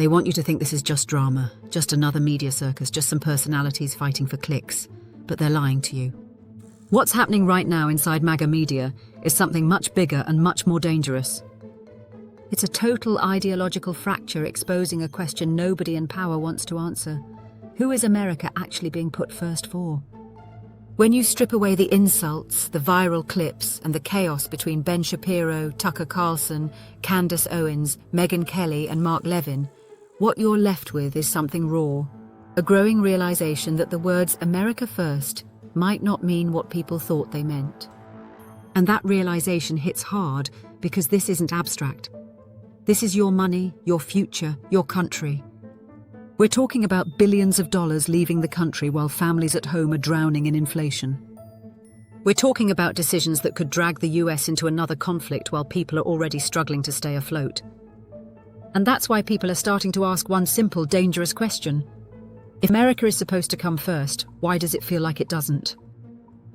They want you to think this is just drama, just another media circus, just some personalities fighting for clicks. But they're lying to you. What's happening right now inside MAGA media is something much bigger and much more dangerous. It's a total ideological fracture exposing a question nobody in power wants to answer. Who is America actually being put first for? When you strip away the insults, the viral clips, and the chaos between Ben Shapiro, Tucker Carlson, Candace Owens, Megyn Kelly, and Mark Levin, what you're left with is something raw. A growing realization that the words America first might not mean what people thought they meant. And that realization hits hard because this isn't abstract. This is your money, your future, your country. We're talking about billions of dollars leaving the country while families at home are drowning in inflation. We're talking about decisions that could drag the US into another conflict while people are already struggling to stay afloat. And that's why people are starting to ask one simple, dangerous question. If America is supposed to come first, why does it feel like it doesn't?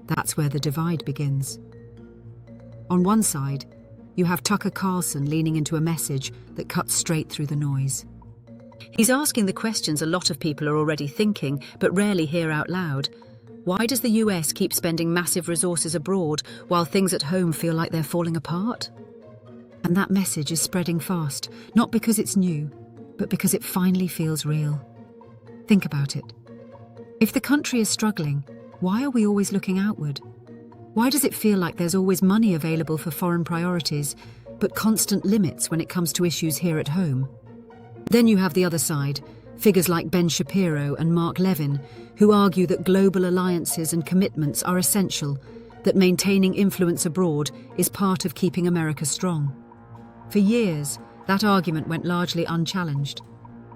That's where the divide begins. On one side, you have Tucker Carlson leaning into a message that cuts straight through the noise. He's asking the questions a lot of people are already thinking, but rarely hear out loud. Why does the US keep spending massive resources abroad while things at home feel like they're falling apart? And that message is spreading fast, not because it's new, but because it finally feels real. Think about it. If the country is struggling, why are we always looking outward? Why does it feel like there's always money available for foreign priorities, but constant limits when it comes to issues here at home? Then you have the other side, figures like Ben Shapiro and Mark Levin, who argue that global alliances and commitments are essential, that maintaining influence abroad is part of keeping America strong. For years, that argument went largely unchallenged.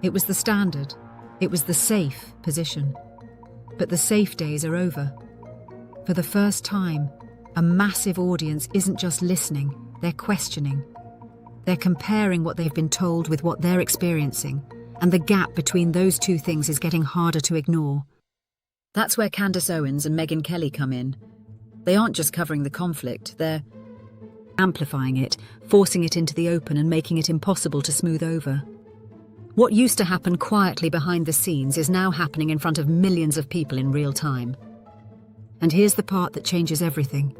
It was the standard. It was the safe position. But the safe days are over. For the first time, a massive audience isn't just listening, they're questioning. They're comparing what they've been told with what they're experiencing, and the gap between those two things is getting harder to ignore. That's where Candace Owens and Megyn Kelly come in. They aren't just covering the conflict, they're amplifying it, forcing it into the open and making it impossible to smooth over. What used to happen quietly behind the scenes is now happening in front of millions of people in real time. And here's the part that changes everything.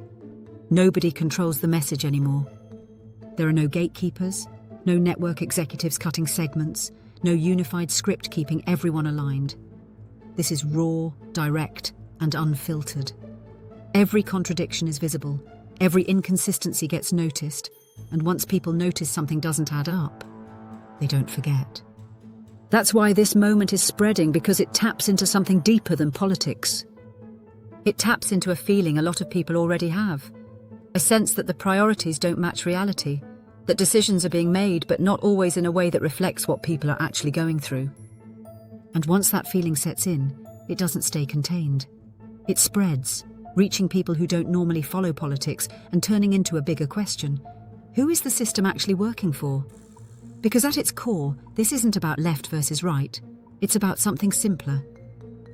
Nobody controls the message anymore. There are no gatekeepers, no network executives cutting segments, no unified script keeping everyone aligned. This is raw, direct, and unfiltered. Every contradiction is visible, every inconsistency gets noticed, and once people notice something doesn't add up, they don't forget. That's why this moment is spreading, because it taps into something deeper than politics. It taps into a feeling a lot of people already have, a sense that the priorities don't match reality, that decisions are being made but not always in a way that reflects what people are actually going through. And once that feeling sets in, it doesn't stay contained. It spreads, reaching people who don't normally follow politics and turning into a bigger question. Who is the system actually working for? Because at its core, this isn't about left versus right. It's about something simpler.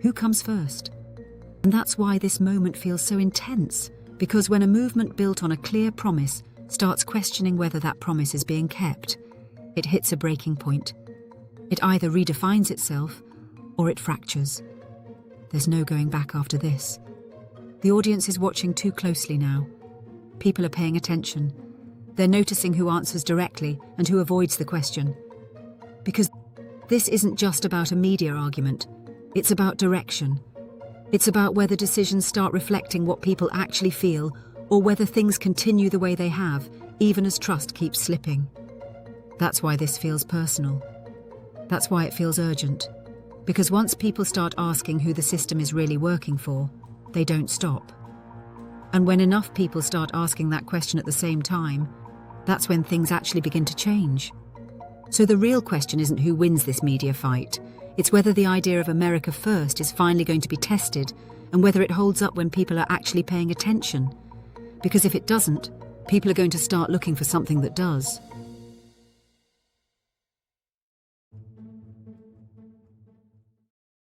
Who comes first? And that's why this moment feels so intense, because when a movement built on a clear promise starts questioning whether that promise is being kept, it hits a breaking point. It either redefines itself or it fractures. There's no going back after this. The audience is watching too closely now. People are paying attention. They're noticing who answers directly and who avoids the question. Because this isn't just about a media argument. It's about direction. It's about whether decisions start reflecting what people actually feel, or whether things continue the way they have, even as trust keeps slipping. That's why this feels personal. That's why it feels urgent. Because once people start asking who the system is really working for, they don't stop. And when enough people start asking that question at the same time, that's when things actually begin to change. So the real question isn't who wins this media fight. It's whether the idea of America first is finally going to be tested, and whether it holds up when people are actually paying attention. Because if it doesn't, people are going to start looking for something that does.